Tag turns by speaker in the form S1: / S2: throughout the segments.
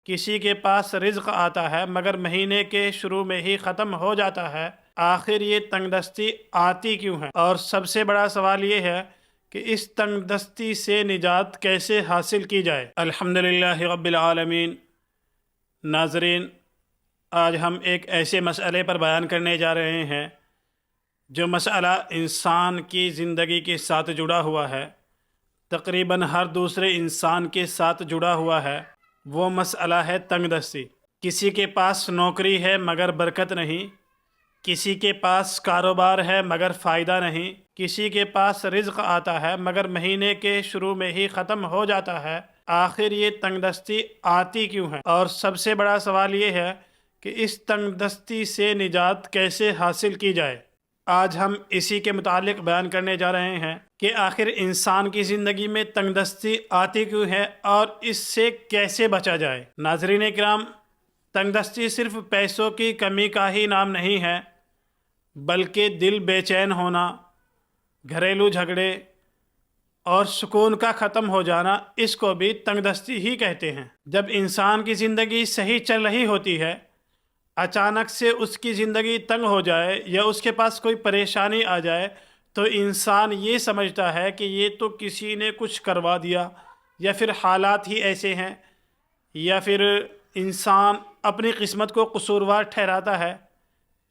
S1: کسی کے پاس رزق آتا ہے مگر مہینے کے شروع میں ہی ختم ہو جاتا ہے، آخر یہ تنگ دستی آتی کیوں ہے؟ اور سب سے بڑا سوال یہ ہے کہ اس تنگ دستی سے نجات کیسے حاصل کی جائے؟ الحمدللہ رب العالمین۔ ناظرین، آج ہم ایک ایسے مسئلے پر بیان کرنے جا رہے ہیں جو مسئلہ انسان کی زندگی کے ساتھ جڑا ہوا ہے، تقریباً ہر دوسرے انسان کے ساتھ جڑا ہوا ہے۔ وہ مسئلہ ہے تنگ دستی۔ کسی کے پاس نوکری ہے مگر برکت نہیں، کسی کے پاس کاروبار ہے مگر فائدہ نہیں، کسی کے پاس رزق آتا ہے مگر مہینے کے شروع میں ہی ختم ہو جاتا ہے، آخر یہ تنگ دستی آتی کیوں ہے؟ اور سب سے بڑا سوال یہ ہے کہ اس تنگ دستی سے نجات کیسے حاصل کی جائے؟ آج ہم اسی کے متعلق بیان کرنے جا رہے ہیں کہ آخر انسان کی زندگی میں تنگ دستی آتی کیوں ہے اور اس سے کیسے بچا جائے۔ ناظرین کرام، تنگ دستی صرف پیسوں کی کمی کا ہی نام نہیں ہے، بلکہ دل بے چین ہونا، گھریلو جھگڑے اور سکون کا ختم ہو جانا، اس کو بھی تنگ دستی ہی کہتے ہیں۔ جب انسان کی زندگی صحیح چل رہی ہوتی ہے، اچانک سے اس کی زندگی تنگ ہو جائے یا اس کے پاس کوئی پریشانی آ جائے تو انسان یہ سمجھتا ہے کہ یہ تو کسی نے کچھ کروا دیا، یا پھر حالات ہی ایسے ہیں، یا پھر انسان اپنی قسمت کو قصوروار ٹھہراتا ہے۔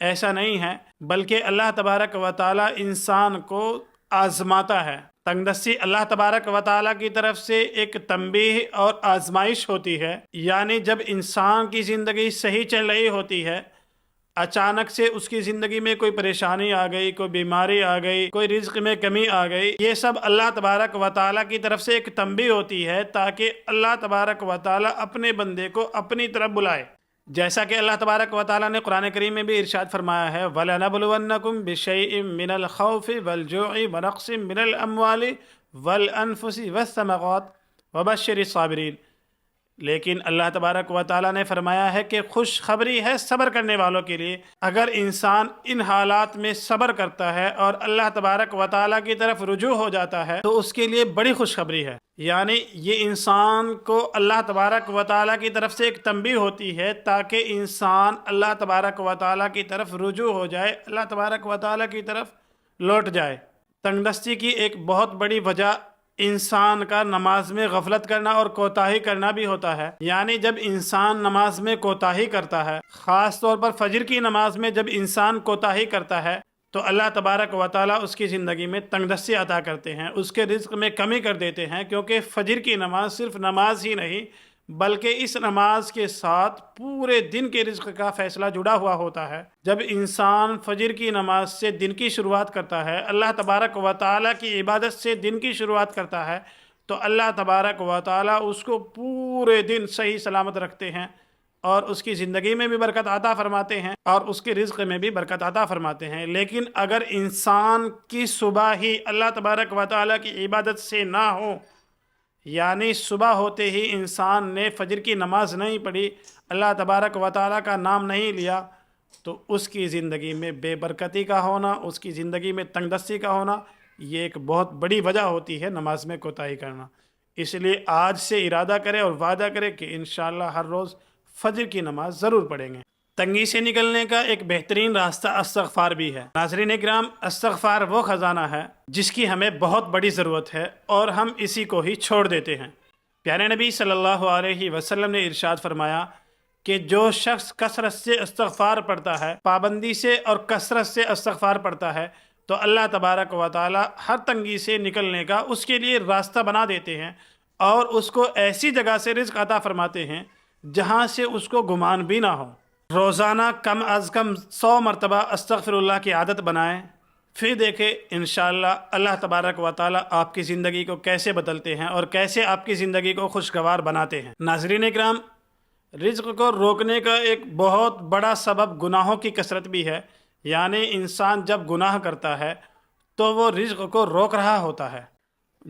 S1: ایسا نہیں ہے، بلکہ اللہ تبارک و تعالی انسان کو آزماتا ہے۔ تنگ دستی اللہ تبارک و تعالی کی طرف سے ایک تنبیہ اور آزمائش ہوتی ہے، یعنی جب انسان کی زندگی صحیح چل رہی ہوتی ہے، اچانک سے اس کی زندگی میں کوئی پریشانی آ گئی، کوئی بیماری آ گئی، کوئی رزق میں کمی آ گئی، یہ سب اللہ تبارک و تعالی کی طرف سے ایک تنبیہ ہوتی ہے تاکہ اللہ تبارک و تعالی اپنے بندے کو اپنی طرف بلائے۔ جیسا کہ اللہ تبارک و تعالیٰ نے قرآن کریم میں بھی ارشاد فرمایا ہے وَلَنَبْلُوَنَّكُمْ بِشَيْءٍ مِّنَ الْخَوْفِ وَالْجُوعِ وَنَقْصٍ مِّنَ الْأَمْوَالِ وَالْأَنفُسِ وَالثَّمَرَاتِ وَبَشِّرِ الصَّابِرِينَ۔ لیکن اللہ تبارک و تعالیٰ نے فرمایا ہے کہ خوشخبری ہے صبر کرنے والوں کے لیے۔ اگر انسان ان حالات میں صبر کرتا ہے اور اللہ تبارک و تعالیٰ کی طرف رجوع ہو جاتا ہے تو اس کے لیے بڑی خوشخبری ہے۔ یعنی یہ انسان کو اللہ تبارک و تعالیٰ کی طرف سے ایک تنبیہ ہوتی ہے تاکہ انسان اللہ تبارک و تعالیٰ کی طرف رجوع ہو جائے، اللہ تبارک و تعالیٰ کی طرف لوٹ جائے۔ تنگ دستی کی ایک بہت بڑی وجہ انسان کا نماز میں غفلت کرنا اور کوتاہی کرنا بھی ہوتا ہے۔ یعنی جب انسان نماز میں کوتاہی کرتا ہے، خاص طور پر فجر کی نماز میں جب انسان کوتاہی کرتا ہے تو اللہ تبارک و تعالیٰ اس کی زندگی میں تنگ دستی عطا کرتے ہیں، اس کے رزق میں کمی کر دیتے ہیں، کیونکہ فجر کی نماز صرف نماز ہی نہیں بلکہ اس نماز کے ساتھ پورے دن کے رزق کا فیصلہ جڑا ہوا ہوتا ہے۔ جب انسان فجر کی نماز سے دن کی شروعات کرتا ہے، اللہ تبارک و تعالیٰ کی عبادت سے دن کی شروعات کرتا ہے، تو اللہ تبارک و تعالیٰ اس کو پورے دن صحیح سلامت رکھتے ہیں اور اس کی زندگی میں بھی برکت عطا فرماتے ہیں اور اس کے رزق میں بھی برکت عطا فرماتے ہیں۔ لیکن اگر انسان کی صبح ہی اللہ تبارک و تعالیٰ کی عبادت سے نہ ہو، یعنی صبح ہوتے ہی انسان نے فجر کی نماز نہیں پڑھی، اللہ تبارک و تعالیٰ کا نام نہیں لیا، تو اس کی زندگی میں بے برکتی کا ہونا، اس کی زندگی میں تنگ دستی کا ہونا، یہ ایک بہت بڑی وجہ ہوتی ہے نماز میں کوتاہی کرنا۔ اس لیے آج سے ارادہ کرے اور وعدہ کرے کہ انشاءاللہ ہر روز فجر کی نماز ضرور پڑھیں گے۔ تنگی سے نکلنے کا ایک بہترین راستہ استغفار بھی ہے۔ ناظرین اکرام، استغفار وہ خزانہ ہے جس کی ہمیں بہت بڑی ضرورت ہے اور ہم اسی کو ہی چھوڑ دیتے ہیں۔ پیارے نبی صلی اللہ علیہ وسلم نے ارشاد فرمایا کہ جو شخص کثرت سے استغفار پڑھتا ہے، پابندی سے اور کثرت سے استغفار پڑھتا ہے، تو اللہ تبارک و تعالی ہر تنگی سے نکلنے کا اس کے لیے راستہ بنا دیتے ہیں اور اس کو ایسی جگہ سے رزق عطا فرماتے ہیں جہاں سے اس کو گمان بھی نہ ہو۔ روزانہ کم از کم 100 مرتبہ استغفر اللہ کی عادت بنائیں، پھر دیکھیں انشاءاللہ اللہ تبارک و تعالی آپ کی زندگی کو کیسے بدلتے ہیں اور کیسے آپ کی زندگی کو خوشگوار بناتے ہیں۔ ناظرین اکرام، رزق کو روکنے کا ایک بہت بڑا سبب گناہوں کی کثرت بھی ہے۔ یعنی انسان جب گناہ کرتا ہے تو وہ رزق کو روک رہا ہوتا ہے۔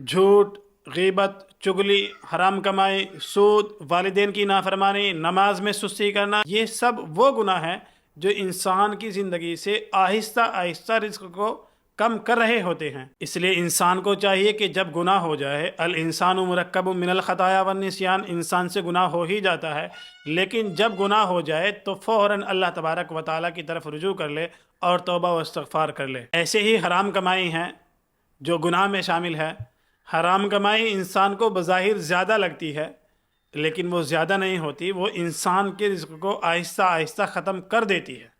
S1: جھوٹ، غیبت، چغلی، حرام کمائی، سود، والدین کی نافرمانی، نماز میں سستی کرنا، یہ سب وہ گناہ ہیں جو انسان کی زندگی سے آہستہ آہستہ رزق کو کم کر رہے ہوتے ہیں۔ اس لیے انسان کو چاہیے کہ جب گناہ ہو جائے، الانسان مرکب من الخطایا والنسیان، انسان سے گناہ ہو ہی جاتا ہے، لیکن جب گناہ ہو جائے تو فوراً اللہ تبارک و تعالیٰ کی طرف رجوع کر لے اور توبہ و استغفار کر لے۔ ایسے ہی حرام کمائی ہیں جو گناہ میں شامل ہے۔ حرام کمائی انسان کو بظاہر زیادہ لگتی ہے، لیکن وہ زیادہ نہیں ہوتی، وہ انسان کے رزق کو آہستہ آہستہ ختم کر دیتی ہے۔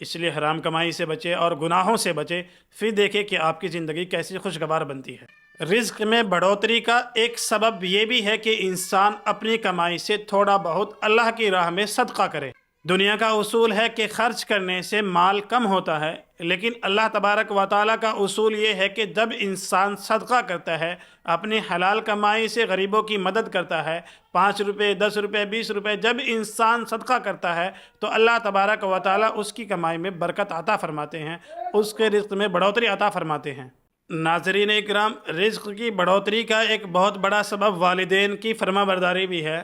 S1: اس لیے حرام کمائی سے بچے اور گناہوں سے بچے، پھر دیکھیں کہ آپ کی زندگی کیسی خوشگوار بنتی ہے۔ رزق میں بڑھوتری کا ایک سبب یہ بھی ہے کہ انسان اپنی کمائی سے تھوڑا بہت اللہ کی راہ میں صدقہ کرے۔ دنیا کا اصول ہے کہ خرچ کرنے سے مال کم ہوتا ہے، لیکن اللہ تبارک و تعالیٰ کا اصول یہ ہے کہ جب انسان صدقہ کرتا ہے، اپنی حلال کمائی سے غریبوں کی مدد کرتا ہے، 5 روپے 10 روپے 20 روپے جب انسان صدقہ کرتا ہے تو اللہ تبارک و تعالیٰ اس کی کمائی میں برکت عطا فرماتے ہیں، اس کے رزق میں بڑھوتری عطا فرماتے ہیں۔ ناظرین اکرام، رزق کی بڑھوتری کا ایک بہت بڑا سبب والدین کی فرما برداری بھی ہے۔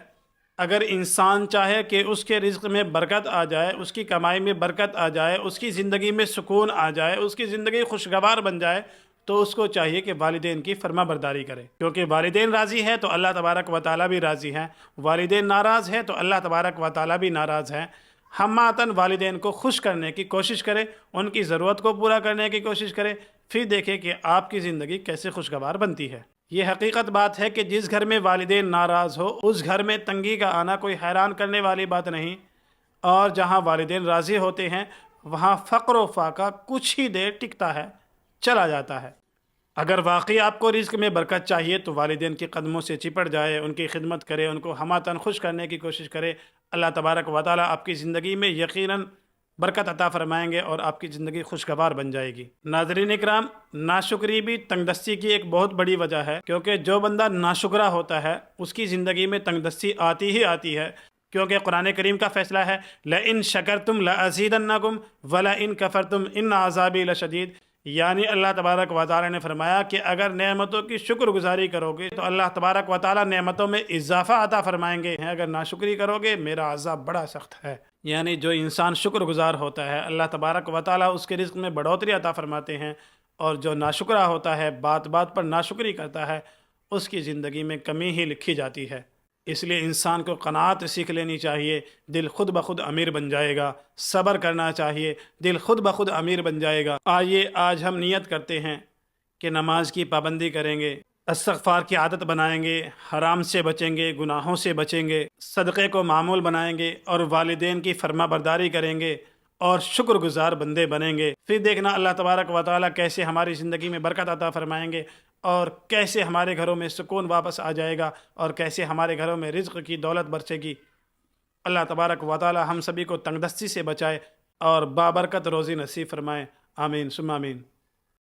S1: اگر انسان چاہے کہ اس کے رزق میں برکت آ جائے، اس کی کمائی میں برکت آ جائے، اس کی زندگی میں سکون آ جائے، اس کی زندگی خوشگوار بن جائے، تو اس کو چاہیے کہ والدین کی فرما برداری کرے، کیونکہ والدین راضی ہے تو اللہ تبارک و تعالیٰ بھی راضی ہے، والدین ناراض ہے تو اللہ تبارک و تعالیٰ بھی ناراض ہے۔ ہماتاً والدین کو خوش کرنے کی کوشش کرے، ان کی ضرورت کو پورا کرنے کی کوشش کرے، پھر دیکھیں کہ آپ کی زندگی کیسے خوشگوار بنتی ہے۔ یہ حقیقت بات ہے کہ جس گھر میں والدین ناراض ہو، اس گھر میں تنگی کا آنا کوئی حیران کرنے والی بات نہیں، اور جہاں والدین راضی ہوتے ہیں وہاں فقر و فاقہ کچھ ہی دیر ٹکتا ہے، چلا جاتا ہے۔ اگر واقعی آپ کو رزق میں برکت چاہیے تو والدین کے قدموں سے چپٹ جائے، ان کی خدمت کرے، ان کو ہماتاً خوش کرنے کی کوشش کرے۔ اللہ تبارک و تعالیٰ آپ کی زندگی میں یقیناً برکت عطا فرمائیں گے اور آپ کی زندگی خوشگوار بن جائے گی۔ ناظرین اکرام، ناشکری بھی تنگ دستی کی ایک بہت بڑی وجہ ہے، کیونکہ جو بندہ ناشکرا ہوتا ہے اس کی زندگی میں تنگ دستی آتی ہی آتی ہے، کیونکہ قرآن کریم کا فیصلہ ہے لَإِن شَكَرْتُمْ لَأَزِيدَنَّكُمْ وَلَإِن كَفَرْتُمْ إِنَّ عَذَابِي لَشَدِيدٌ۔ یعنی اللہ تبارک و تعالیٰ نے فرمایا کہ اگر نعمتوں کی شکر گزاری کرو گے تو اللہ تبارک و تعالیٰ نعمتوں میں اضافہ عطا فرمائیں گے، اگر ناشکری کرو گے میرا عذاب بڑا سخت ہے۔ یعنی جو انسان شکر گزار ہوتا ہے اللہ تبارک و تعالیٰ اس کے رزق میں بڑھوتری عطا فرماتے ہیں، اور جو ناشکرا ہوتا ہے، بات بات پر ناشکری کرتا ہے، اس کی زندگی میں کمی ہی لکھی جاتی ہے۔ اس لیے انسان کو قناعت سیکھ لینی چاہیے، دل خود بخود امیر بن جائے گا۔ صبر کرنا چاہیے، دل خود بخود امیر بن جائے گا۔ آئیے آج ہم نیت کرتے ہیں کہ نماز کی پابندی کریں گے، استغفار کی عادت بنائیں گے، حرام سے بچیں گے، گناہوں سے بچیں گے، صدقے کو معمول بنائیں گے اور والدین کی فرما برداری کریں گے اور شکر گزار بندے بنیں گے۔ پھر دیکھنا اللہ تبارک و تعالیٰ کیسے ہماری زندگی میں برکت عطا فرمائیں گے، اور کیسے ہمارے گھروں میں سکون واپس آ جائے گا، اور کیسے ہمارے گھروں میں رزق کی دولت برسے گی۔ اللہ تبارک و تعالیٰ ہم سبھی کو تنگ دستی سے بچائے اور بابرکت روزی نصیب فرمائے۔ آمین ثم آمین۔